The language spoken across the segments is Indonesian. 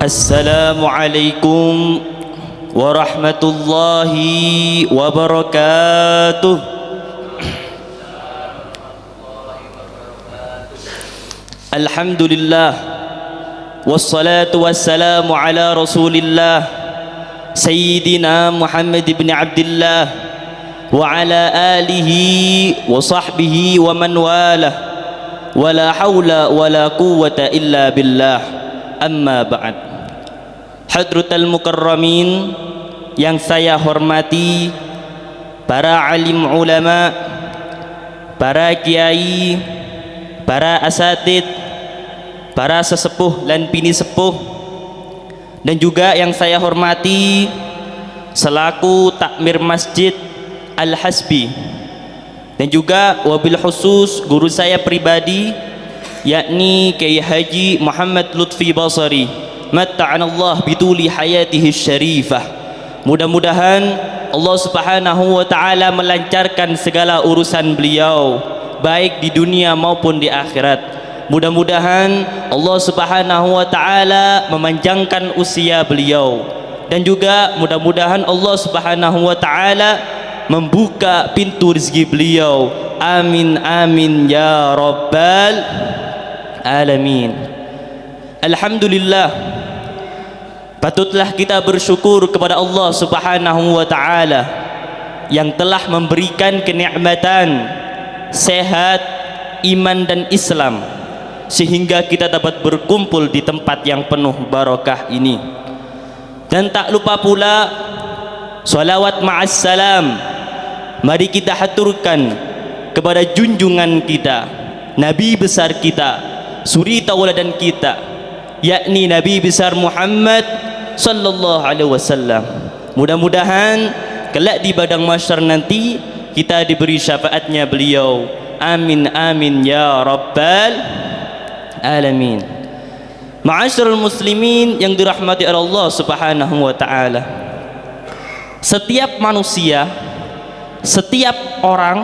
Assalamualaikum warahmatullahi wabarakatuh. Alhamdulillah wassalatu wassalamu ala rasulillah Sayyidina Muhammad ibn Abdillah wa ala alihi wa sahbihi wa man walah wa la hawla wa la quwwata illa billah. Amma ba'd. Hadratal mukarramin yang saya hormati, para alim ulama, para kiai, para asatid, para sesepuh dan bini sepuh, dan juga yang saya hormati selaku takmir Masjid Al-Hasbi, dan juga wabil khusus guru saya pribadi yakni Kiai Haji Muhammad Lutfi Basari, matta'anallah bituli hayatihi syarifah. Mudah-mudahan Allah subhanahu wa ta'ala melancarkan segala urusan beliau baik di dunia maupun di akhirat. Mudah-mudahan Allah subhanahu wa ta'ala memanjangkan usia beliau, dan juga mudah-mudahan Allah subhanahu wa ta'ala membuka pintu rezeki beliau. Amin amin ya rabbal alamin. Alhamdulillah, patutlah kita bersyukur kepada Allah subhanahu wa ta'ala yang telah memberikan kenikmatan sehat, iman dan Islam, sehingga kita dapat berkumpul di tempat yang penuh barakah ini. Dan tak lupa pula salawat ma'as salam mari kita haturkan kepada junjungan kita, Nabi besar kita, suri tauladan kita, yakni Nabi besar Muhammad sallallahu alaihi wasallam. Mudah-mudahan kelak di padang mahsyar nanti kita diberi syafaatnya beliau. Amin amin ya rabbal alamin. Ma'asyiral muslimin yang dirahmati oleh Allah subhanahu wa ta'ala, setiap manusia, setiap orang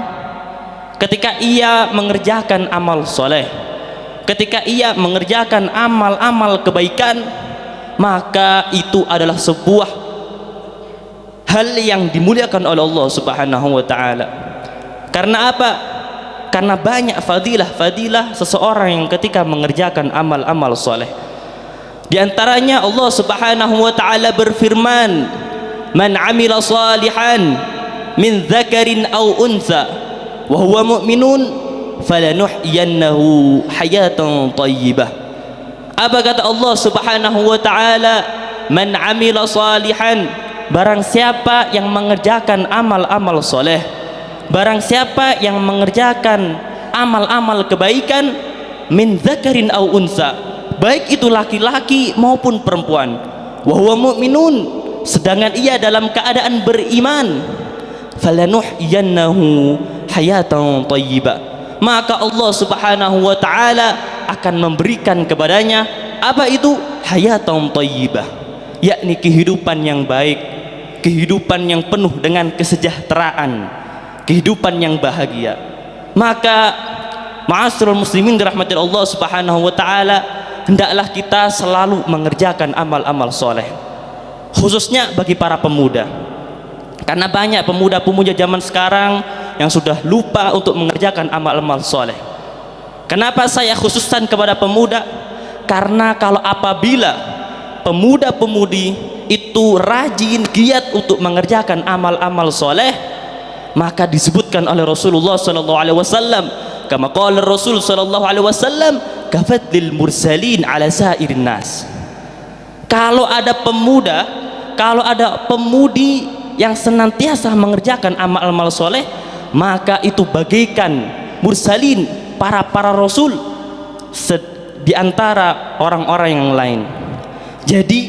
ketika ia mengerjakan amal soleh, ketika ia mengerjakan amal-amal kebaikan, maka itu adalah sebuah hal yang dimuliakan oleh Allah subhanahu wa ta'ala. Karena apa? Karena banyak fadilah seseorang yang ketika mengerjakan amal-amal soleh. Di antaranya Allah subhanahu wa ta'ala berfirman, man amila salihan min dzakarin aw untha wa huwa mu'minun falanuhyiyannahu hayatan thayyibah. Apa kata Allah subhanahu wa ta'ala? Man amila salihan, barang siapa yang mengerjakan amal-amal soleh, barang siapa yang mengerjakan amal-amal kebaikan, min dzakarin aw unsa, baik itu laki-laki maupun perempuan, wa huwa mu'minun, sedangkan ia dalam keadaan beriman, falanuhyiyannahu hayatan thayyibah, maka Allah subhanahu wa ta'ala akan memberikan kepadanya apa itu? Hayatan thayyibah, yakni kehidupan yang baik, kehidupan yang penuh dengan kesejahteraan, kehidupan yang bahagia. Maka ma'asyiral muslimin dirahmati Allah subhanahu wa ta'ala, hendaklah kita selalu mengerjakan amal-amal soleh, khususnya bagi para pemuda, karena banyak pemuda-pemuda zaman sekarang yang sudah lupa untuk mengerjakan amal-amal soleh. Kenapa saya khususkan kepada pemuda? Karena kalau apabila pemuda-pemudi itu rajin, giat untuk mengerjakan amal-amal soleh, maka disebutkan oleh Rasulullah sallallahu alaihi wasallam, kama qala Rasul sallallahu alaihi wasallam, kafadlil mursalin ala sairin nas. Kalau ada pemuda, kalau ada pemudi yang senantiasa mengerjakan amal-amal soleh, maka itu bagaikan mursalin, para rasul di antara orang-orang yang lain. Jadi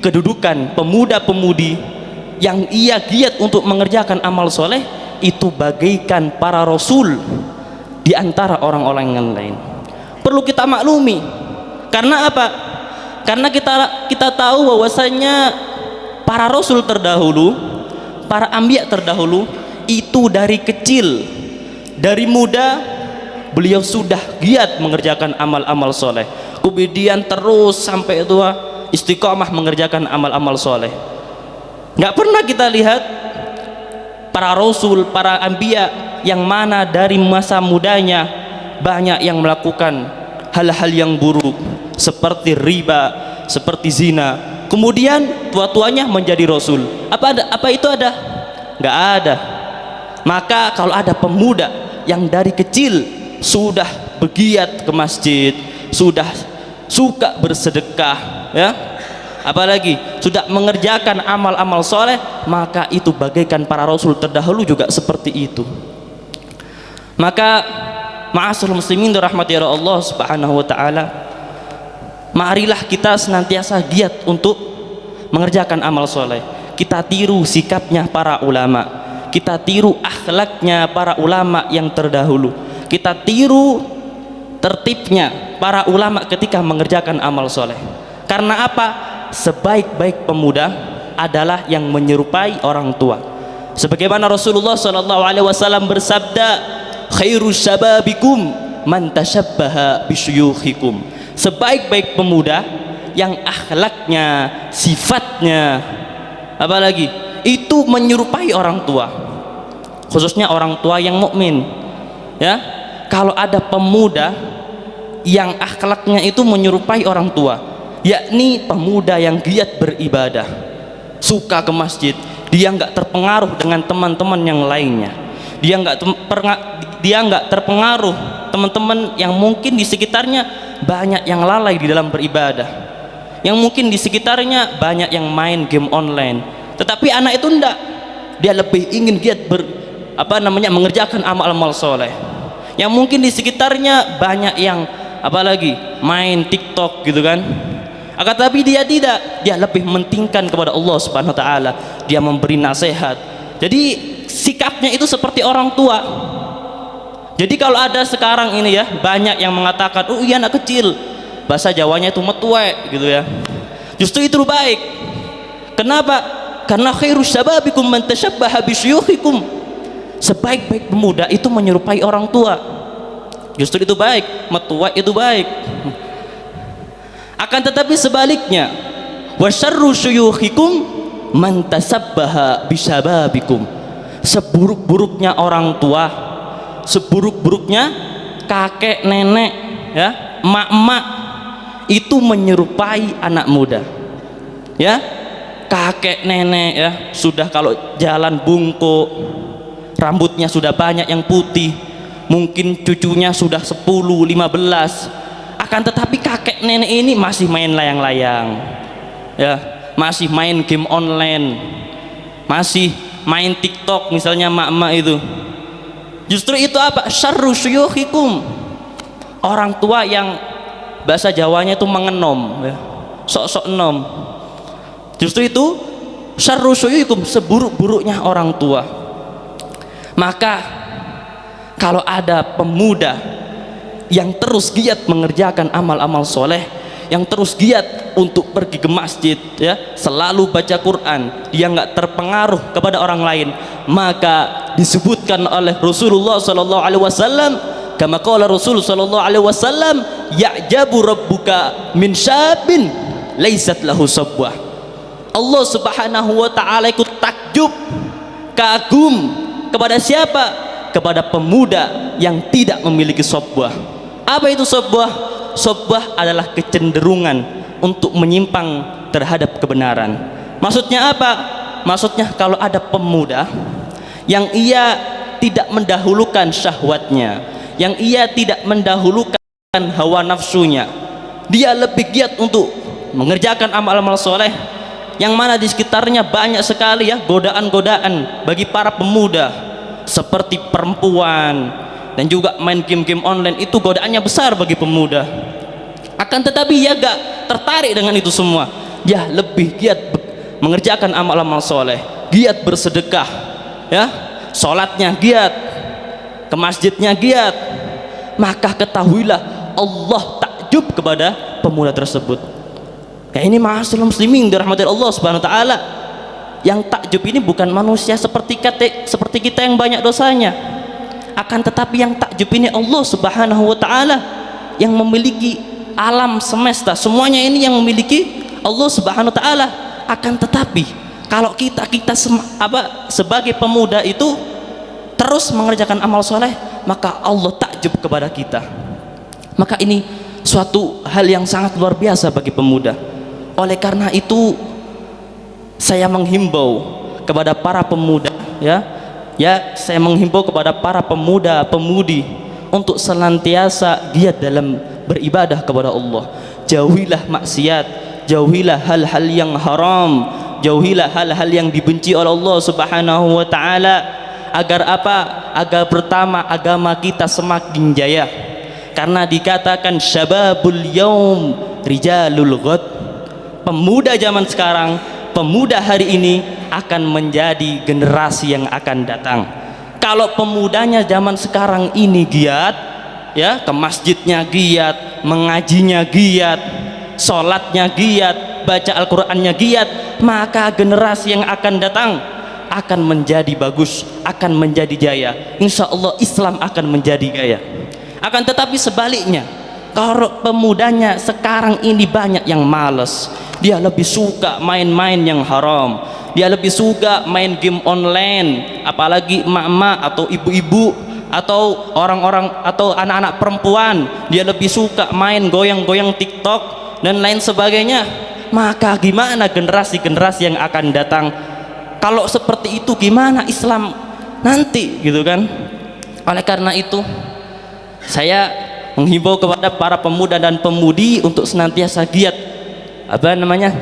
kedudukan pemuda-pemudi yang ia giat untuk mengerjakan amal soleh itu bagaikan para rasul di antara orang-orang yang lain. Perlu kita maklumi. Karena apa? Karena kita tahu bahwasanya para rasul terdahulu, para anbiya terdahulu itu dari kecil, dari muda beliau sudah giat mengerjakan amal-amal soleh, kemudian terus sampai tua istiqomah mengerjakan amal-amal soleh. Nggak pernah kita lihat para rasul, para anbiya yang mana dari masa mudanya banyak yang melakukan hal-hal yang buruk seperti riba, seperti zina, kemudian tua-tuanya menjadi rasul. Apa itu ada? Nggak ada. Maka kalau ada pemuda yang dari kecil sudah bergiat ke masjid, sudah suka bersedekah, ya, apalagi sudah mengerjakan amal-amal soleh, maka itu bagaikan para rasul terdahulu juga seperti itu. Maka ma'asyiral muslimin dirahmati Allah Subhanahu wa taala, marilah kita senantiasa giat untuk mengerjakan amal soleh. Kita tiru sikapnya para ulama, kita tiru akhlaknya para ulama yang terdahulu, kita tiru tertibnya para ulama ketika mengerjakan amal soleh. Karena apa? Sebaik-baik pemuda adalah yang menyerupai orang tua. Sebagaimana Rasulullah SAW bersabda, khairus syababikum man tashabbaha bisyuyukhikum. Sebaik-baik pemuda yang akhlaknya, sifatnya, apalagi itu menyerupai orang tua, khususnya orang tua yang mukmin. Ya, kalau ada pemuda yang akhlaknya itu menyerupai orang tua, yakni pemuda yang giat beribadah, suka ke masjid, dia nggak terpengaruh dengan teman-teman yang lainnya, dia nggak terpengaruh teman-teman yang mungkin di sekitarnya banyak yang lalai di dalam beribadah, yang mungkin di sekitarnya banyak yang main game online, tetapi anak itu enggak, dia lebih ingin giat mengerjakan amal-amal soleh. Yang mungkin di sekitarnya banyak yang apalagi main TikTok gitu kan, akan tapi dia tidak, dia lebih mementingkan kepada Allah Subhanahu wa taala, dia memberi nasihat. Jadi sikapnya itu seperti orang tua. Jadi kalau ada sekarang ini ya, banyak yang mengatakan, oh iya anak kecil, bahasa Jawanya itu metuek gitu ya, justru itu baik. Kenapa? Karena khairus syababikum man tashabbaha bisyuyukhikum. Sebaik-baik pemuda itu menyerupai orang tua, justru itu baik. Metuek itu baik. Akan tetapi sebaliknya, wasyarru syuyukhikum man tasabbaha bisyababikum. Seburuk-buruknya orang tua, seburuk-buruknya kakek nenek, ya, emak-emak, itu menyerupai anak muda. Ya, kakek nenek ya sudah kalau jalan bungkuk, rambutnya sudah banyak yang putih, mungkin cucunya sudah 10, 15, akan tetapi kakek nenek ini masih main layang-layang, ya, masih main game online, masih main TikTok misalnya mak-mak itu. Justru itu apa? Syarru syuyukhikum. Orang tua yang bahasa Jawanya itu mengenom, ya, sok-sok enom. Justru itu syarru syuyukhikum, seburuk-buruknya orang tua. Maka kalau ada pemuda yang terus giat mengerjakan amal-amal soleh, yang terus giat untuk pergi ke masjid, ya, selalu baca Quran, dia nggak terpengaruh kepada orang lain, maka disebutkan oleh Rasulullah Sallallahu Alaihi Wasallam, kama qala Rasul Sallallahu Alaihi Wasallam, ya'jabu rabbuka min syabin laisat lahu sabwah. Allah Subhanahu Wa Taala ikut takjub, kagum kepada siapa? Kepada pemuda yang tidak memiliki sabwah. Apa itu sabwah? Sabwah adalah kecenderungan untuk menyimpang terhadap kebenaran. Maksudnya apa? Maksudnya kalau ada pemuda yang ia tidak mendahulukan syahwatnya, yang ia tidak mendahulukan hawa nafsunya, dia lebih giat untuk mengerjakan amal-amal soleh, yang mana di sekitarnya banyak sekali ya godaan-godaan bagi para pemuda, seperti perempuan dan juga main game-game online, itu godaannya besar bagi pemuda. Akan tetapi ia gak tertarik dengan itu semua, dia lebih giat mengerjakan amal-amal soleh, giat bersedekah, ya, sholatnya giat, ke masjidnya giat. Maka ketahuilah Allah takjub kepada pemuda tersebut. Ya, ini ma'asyiral muslimin dirahmati Allah Subhanahu wa taala. Yang takjub ini bukan manusia seperti kita yang banyak dosanya, akan tetapi yang takjub ini Allah Subhanahu wa taala yang memiliki alam semesta, semuanya ini yang memiliki Allah Subhanahu wa taala. Akan tetapi kalau kita sebagai pemuda itu terus mengerjakan amal soleh, maka Allah takjub kepada kita. Maka ini suatu hal yang sangat luar biasa bagi pemuda. Oleh karena itu saya menghimbau kepada para pemuda, saya menghimbau kepada para pemuda pemudi untuk senantiasa giat dalam beribadah kepada Allah. Jauhilah maksiat, jauhilah hal-hal yang haram, jauhilah hal-hal yang dibenci oleh Allah Subhanahu wa taala. Agar apa? Agar pertama agama kita semakin jaya. Karena dikatakan syababul yaum rijalul ghad. Pemuda zaman sekarang, pemuda hari ini akan menjadi generasi yang akan datang. Kalau pemudanya zaman sekarang ini giat, ke masjidnya giat, mengajinya giat, sholatnya giat, baca Al-Qur'annya giat, maka generasi yang akan datang akan menjadi bagus, akan menjadi jaya. Insya Allah Islam akan menjadi jaya. Akan tetapi sebaliknya, kalau pemudanya sekarang ini banyak yang malas, dia lebih suka main-main yang haram, dia lebih suka main game online, apalagi emak-emak atau ibu-ibu atau orang-orang atau anak-anak perempuan, dia lebih suka main goyang-goyang TikTok dan lain sebagainya. Maka gimana generasi-generasi yang akan datang? Kalau seperti itu gimana Islam nanti, gitu kan? Oleh karena itu saya menghimbau kepada para pemuda dan pemudi untuk senantiasa giat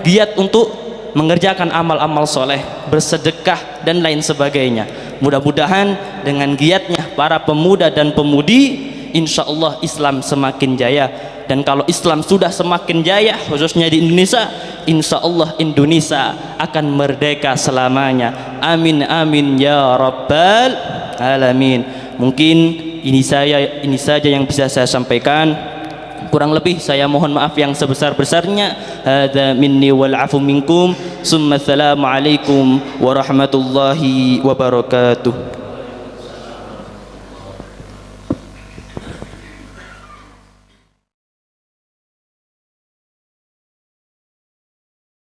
giat untuk mengerjakan amal-amal soleh, bersedekah dan lain sebagainya. Mudah-mudahan dengan giatnya para pemuda dan pemudi, insya Allah Islam semakin jaya. Dan kalau Islam sudah semakin jaya, khususnya di Indonesia, insya Allah Indonesia akan merdeka selamanya. Amin amin ya rabbal alamin. Mungkin ini saja yang bisa saya sampaikan. Kurang lebih saya mohon maaf yang sebesar-besarnya. Hadza minni wal afu minkum. Summa assalamu alaikum warahmatullahi wabarakatuh.